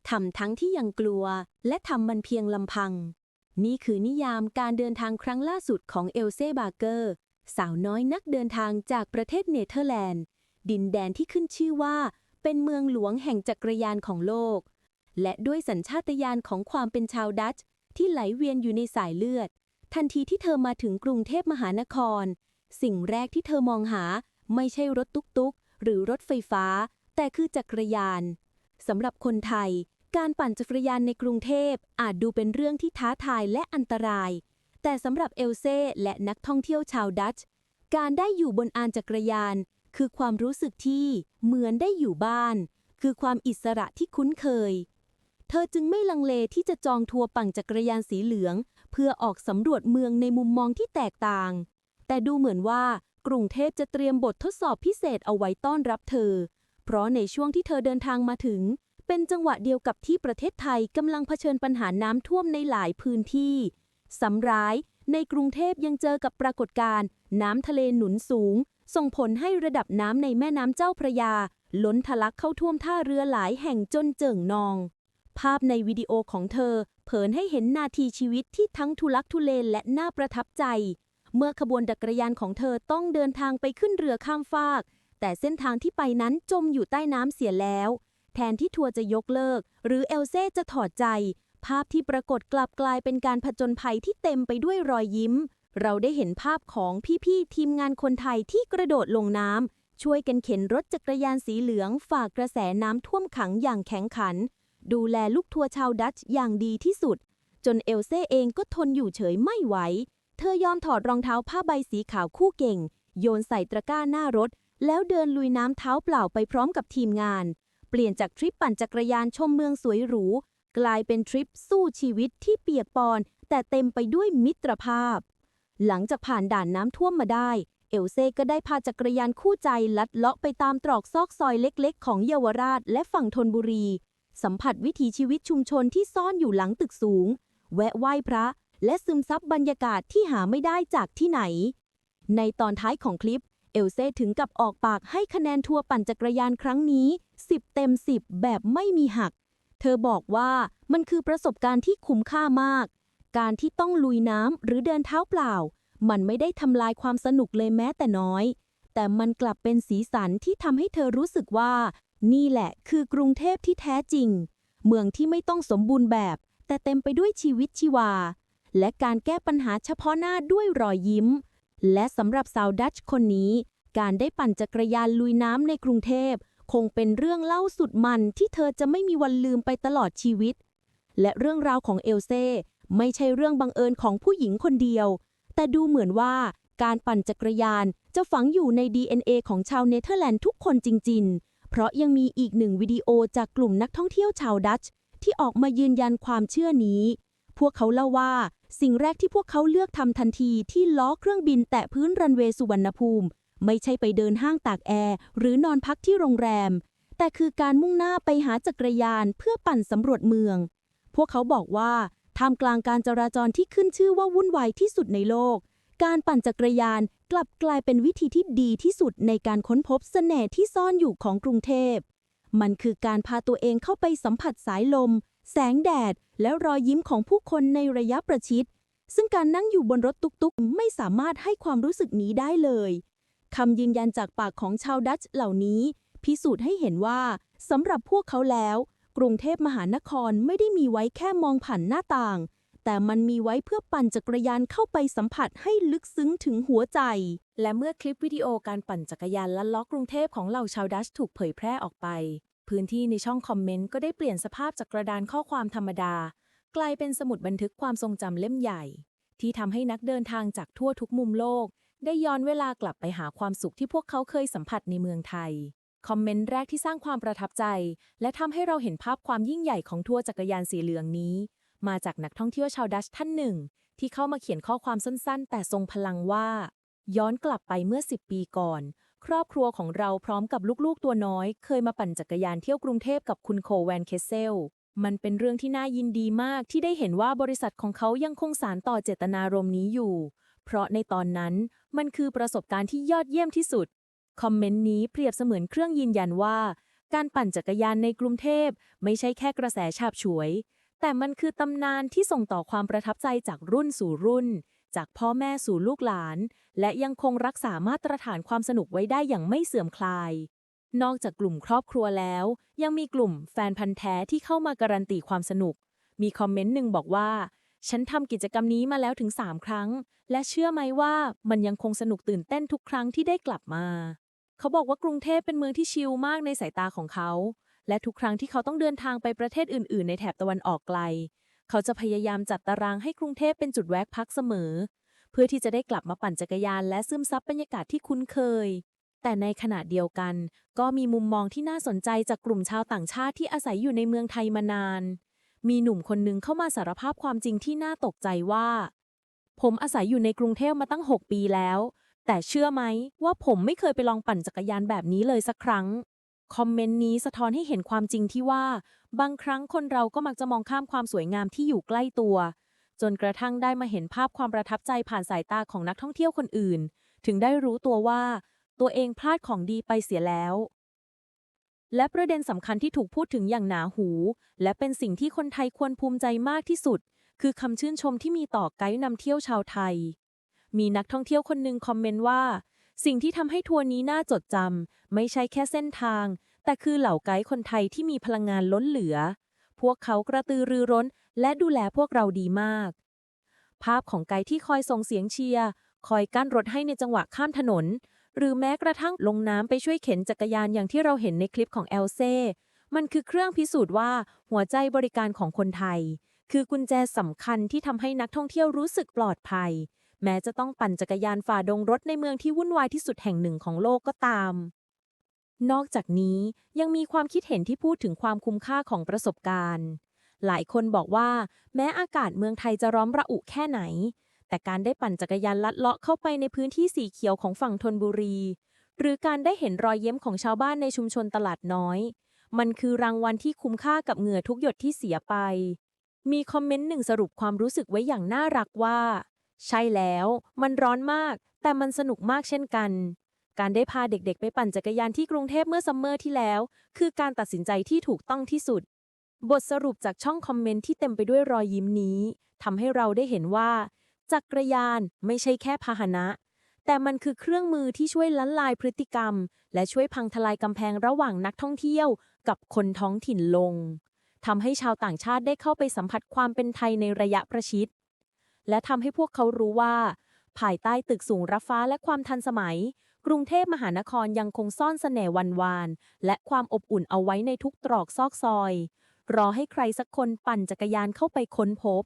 ทำทั้งที่ยังกลัวและทำมันเพียงลำพังนี่คือนิยามการเดินทางครั้งล่าสุดของเอลเซ่ บาเกอร์สาวน้อยนักเดินทางจากประเทศเนเธอร์แลนด์ดินแดนที่ขึ้นชื่อว่าเป็นเมืองหลวงแห่งจักรยานของโลกและด้วยสัญชาตญาณของความเป็นชาวดัตช์ที่ไหลเวียนอยู่ในสายเลือดทันทีที่เธอมาถึงกรุงเทพมหานครสิ่งแรกที่เธอมองหาไม่ใช่รถตุ๊กๆหรือรถไฟฟ้าแต่คือจักรยานสำหรับคนไทยการปั่นจักรยานในกรุงเทพอาจดูเป็นเรื่องที่ท้าทายและอันตรายแต่สำหรับเอลเซ่และนักท่องเที่ยวชาวดัตช์การได้อยู่บนอานจักรยานคือความรู้สึกที่เหมือนได้อยู่บ้านคือความอิสระที่คุ้นเคยเธอจึงไม่ลังเลที่จะจองทัวร์ปั่นจักรยานสีเหลืองเพื่อออกสำรวจเมืองในมุมมองที่แตกต่างแต่ดูเหมือนว่ากรุงเทพจะเตรียมบททดสอบพิเศษเอาไว้ต้อนรับเธอเพราะในช่วงที่เธอเดินทางมาถึงเป็นจังหวะเดียวกับที่ประเทศไทยกำลังเผชิญปัญหาน้ำท่วมในหลายพื้นที่ซ้ำร้ายในกรุงเทพยังเจอกับปรากฏการณ์น้ำทะเลหนุนสูงส่งผลให้ระดับน้ำในแม่น้ำเจ้าพระยาล้นทะลักเข้าท่วมท่าเรือหลายแห่งจนเจิ่งนองภาพในวิดีโอของเธอเผยให้เห็นนาทีชีวิตที่ทั้งทุลักทุเลและน่าประทับใจเมื่อขบวนจักรยานของเธอต้องเดินทางไปขึ้นเรือข้ามฟากแต่เส้นทางที่ไปนั้นจมอยู่ใต้น้ำเสียแล้วแทนที่ทัวร์จะยกเลิกหรือเอลเซ่จะถอดใจภาพที่ปรากฏกลับกลายเป็นการผจญภัยที่เต็มไปด้วยรอยยิ้มเราได้เห็นภาพของพี่ๆทีมงานคนไทยที่กระโดดลงน้ำช่วยกันเข็นรถจักรยานสีเหลืองฝ่ากระแสน้ำท่วมขังอย่างแข็งขันดูแลลูกทัวร์ชาวดัตช์อย่างดีที่สุดจนเอลเซ่เองก็ทนอยู่เฉยไม่ไหวเธอยอมถอดรองเท้าผ้าใบสีขาวคู่เก่งโยนใส่ตะกร้าหน้ารถแล้วเดินลุยน้ำเท้าเปล่าไปพร้อมกับทีมงานเปลี่ยนจากทริปปั่นจักรยานชมเมืองสวยหรูกลายเป็นทริปสู้ชีวิตที่เปียกปอนแต่เต็มไปด้วยมิตรภาพหลังจากผ่านด่านน้ำท่วมมาได้เอลเซ่ก็ได้พาจักรยานคู่ใจลัดเลาะไปตามตรอกซอกซอยเล็กๆของเยาวราชและฝั่งธนบุรีสัมผัสวิถีชีวิตชุมชนที่ซ่อนอยู่หลังตึกสูงแวะไหว้พระและซึมซับบรรยากาศที่หาไม่ได้จากที่ไหนในตอนท้ายของคลิปเอลเซ่ถึงกับออกปากให้คะแนนทัวร์ปั่นจักรยานครั้งนี้10 เต็ม 10แบบไม่มีหักเธอบอกว่ามันคือประสบการณ์ที่คุ้มค่ามากการที่ต้องลุยน้ำหรือเดินเท้าเปล่ามันไม่ได้ทำลายความสนุกเลยแม้แต่น้อยแต่มันกลับเป็นสีสันที่ทำให้เธอรู้สึกว่านี่แหละคือกรุงเทพที่แท้จริงเมืองที่ไม่ต้องสมบูรณ์แบบแต่เต็มไปด้วยชีวิตชีวาและการแก้ปัญหาเฉพาะหน้าด้วยรอยยิ้มและสำหรับสาวดัตช์คนนี้การได้ปั่นจักรยานลุยน้ำในกรุงเทพคงเป็นเรื่องเล่าสุดมันที่เธอจะไม่มีวันลืมไปตลอดชีวิตและเรื่องราวของเอลเซ่ไม่ใช่เรื่องบังเอิญของผู้หญิงคนเดียวแต่ดูเหมือนว่าการปั่นจักรยานจะฝังอยู่ใน DNA ของชาวเนเธอร์แลนด์ทุกคนจริงๆเพราะยังมีอีกหนึ่งวิดีโอจากกลุ่มนักท่องเที่ยวชาวดัตช์ที่ออกมายืนยันความเชื่อนี้พวกเขาเล่าว่าสิ่งแรกที่พวกเขาเลือกทำทันทีที่ล้อเครื่องบินแตะพื้นรันเวย์สุวรรณภูมิไม่ใช่ไปเดินห้างตากแอร์หรือนอนพักที่โรงแรมแต่คือการมุ่งหน้าไปหาจักรยานเพื่อปั่นสำรวจเมืองพวกเขาบอกว่าท่ามกลางการจราจรที่ขึ้นชื่อว่าวุ่นวายที่สุดในโลกการปั่นจักรยานกลับกลายเป็นวิธีที่ดีที่สุดในการค้นพบเสน่ห์ที่ซ่อนอยู่ของกรุงเทพมันคือการพาตัวเองเข้าไปสัมผัสสายลมแสงแดดและรอยยิ้มของผู้คนในระยะประชิดซึ่งการนั่งอยู่บนรถตุ๊กๆไม่สามารถให้ความรู้สึกนี้ได้เลยคำยืนยันจากปากของชาวดัตช์เหล่านี้พิสูจน์ให้เห็นว่าสำหรับพวกเขาแล้วกรุงเทพมหานครไม่ได้มีไว้แค่มองผ่านหน้าต่างแต่มันมีไว้เพื่อปั่นจักรยานเข้าไปสัมผัสให้ลึกซึ้งถึงหัวใจและเมื่อคลิปวิดีโอการปั่นจักรยานลัดเลาะกรุงเทพของเหล่าชาวดัตช์ถูกเผยแพร่ออกไปพื้นที่ในช่องคอมเมนต์ก็ได้เปลี่ยนสภาพจากกระดานข้อความธรรมดากลายเป็นสมุดบันทึกความทรงจำเล่มใหญ่ที่ทำให้นักเดินทางจากทั่วทุกมุมโลกได้ย้อนเวลากลับไปหาความสุขที่พวกเขาเคยสัมผัสในเมืองไทยคอมเมนต์แรกที่สร้างความประทับใจและทำให้เราเห็นภาพความยิ่งใหญ่ของทัวร์จักรยานสีเหลืองนี้มาจากนักท่องเที่ยวชาวดัตช์ท่านหนึ่งที่เข้ามาเขียนข้อความสั้นๆแต่ทรงพลังว่าย้อนกลับไปเมื่อ10 ปีก่อนครอบครัวของเราพร้อมกับลูกๆตัวน้อยเคยมาปั่นจักรยานเที่ยวกรุงเทพกับคุณโคแวนเคสเซลมันเป็นเรื่องที่น่ายินดีมากที่ได้เห็นว่าบริษัทของเขายังคงสานต่อเจตนารมณ์นี้อยู่เพราะในตอนนั้นมันคือประสบการณ์ที่ยอดเยี่ยมที่สุดคอมเมนต์นี้เปรียบเสมือนเครื่องยืนยันว่า การปั่นจักรยานในกรุงเทพไม่ใช่แค่กระแสฉาบฉวยแต่มันคือตำนานที่ส่งต่อความประทับใจจากรุ่นสู่รุ่นจากพ่อแม่สู่ลูกหลานและยังคงรักษามาตรฐานความสนุกไว้ได้อย่างไม่เสื่อมคลายนอกจากกลุ่มครอบครัวแล้วยังมีกลุ่มแฟนพันธ์แท้ที่เข้ามาการันตีความสนุกมีคอมเมนต์หนึ่งบอกว่าฉันทำกิจกรรมนี้มาแล้วถึง3ครั้งและเชื่อไหมว่ามันยังคงสนุกตื่นเต้นทุกครั้งที่ได้กลับมาเขาบอกว่ากรุงเทพเป็นเมืองที่ชิลมากในสายตาของเขาและทุกครั้งที่เขาต้องเดินทางไปประเทศอื่นๆในแถบตะวันออกไกลเขาจะพยายามจัดตารางให้กรุงเทพเป็นจุดแวะพักเสมอเพื่อที่จะได้กลับมาปั่นจักรยานและซึมซับบรรยากาศที่คุ้นเคยแต่ในขณะเดียวกันก็มีมุมมองที่น่าสนใจจากกลุ่มชาวต่างชาติที่อาศัยอยู่ในเมืองไทยมานานมีหนุ่มคนหนึ่งเข้ามาสารภาพความจริงที่น่าตกใจว่าผมอาศัยอยู่ในกรุงเทพมาตั้ง6 ปีแล้วแต่เชื่อไหมว่าผมไม่เคยไปลองปั่นจักรยานแบบนี้เลยสักครั้งคอมเมนต์นี้สะท้อนให้เห็นความจริงที่ว่าบางครั้งคนเราก็มักจะมองข้ามความสวยงามที่อยู่ใกล้ตัวจนกระทั่งได้มาเห็นภาพความประทับใจผ่านสายตาของนักท่องเที่ยวคนอื่นถึงได้รู้ตัวว่าตัวเองพลาดของดีไปเสียแล้วและประเด็นสำคัญที่ถูกพูดถึงอย่างหนาหูและเป็นสิ่งที่คนไทยควรภูมิใจมากที่สุดคือคำชื่นชมที่มีต่อไกด์นำเที่ยวชาวไทยมีนักท่องเที่ยวคนหนึ่งคอมเมนต์ว่าสิ่งที่ทำให้ทัวร์นี้น่าจดจำไม่ใช่แค่เส้นทางแต่คือเหล่าไกด์คนไทยที่มีพลังงานล้นเหลือพวกเขากระตือรือร้นและดูแลพวกเราดีมากภาพของไกด์ที่คอยส่งเสียงเชียร์คอยกั้นรถให้ในจังหวะข้ามถนนหรือแม้กระทั่งลงน้ำไปช่วยเข็นจักรยานอย่างที่เราเห็นในคลิปของเอลเซ่มันคือเครื่องพิสูจน์ว่าหัวใจบริการของคนไทยคือกุญแจสำคัญที่ทำให้นักท่องเที่ยวรู้สึกปลอดภัยแม้จะต้องปั่นจักรยานฝ่าดงรถในเมืองที่วุ่นวายที่สุดแห่งหนึ่งของโลกก็ตามนอกจากนี้ยังมีความคิดเห็นที่พูดถึงความคุ้มค่าของประสบการณ์หลายคนบอกว่าแม้อากาศเมืองไทยจะร้อนระอุแค่ไหนแต่การได้ปั่นจักรยานลัดเลาะเข้าไปในพื้นที่สีเขียวของฝั่งธนบุรีหรือการได้เห็นรอยเยิ้มของชาวบ้านในชุมชนตลาดน้อยมันคือรางวัลที่คุ้มค่ากับเหงื่อทุกหยดที่เสียไปมีคอมเมนต์หนึ่งสรุปความรู้สึกไว้อย่างน่ารักว่าใช่แล้วมันร้อนมากแต่มันสนุกมากเช่นกันการได้พาเด็กๆไปปั่นจักรยานที่กรุงเทพเมื่อซัมเมอร์ที่แล้วคือการตัดสินใจที่ถูกต้องที่สุดบทสรุปจากช่องคอมเมนต์ที่เต็มไปด้วยรอยยิ้มนี้ทำให้เราได้เห็นว่าจักรยานไม่ใช่แค่พาหนะแต่มันคือเครื่องมือที่ช่วยล้ลายพฤติกรรมและช่วยพังทลายกำแพงระหว่างนักท่องเที่ยวกับคนท้องถิ่นลงทำให้ชาวต่างชาติได้เข้าไปสัมผัสความเป็นไทยในระยะประชิดและทำให้พวกเขารู้ว่าภายใต้ตึกสูงระฟ้าและความทันสมัยกรุงเทพมหานครยังคงซ่อนเสน่ห์วันวานและความอบอุ่นเอาไว้ในทุกตรอกซอกซอยรอให้ใครสักคนปั่นจักรยานเข้าไปค้นพบ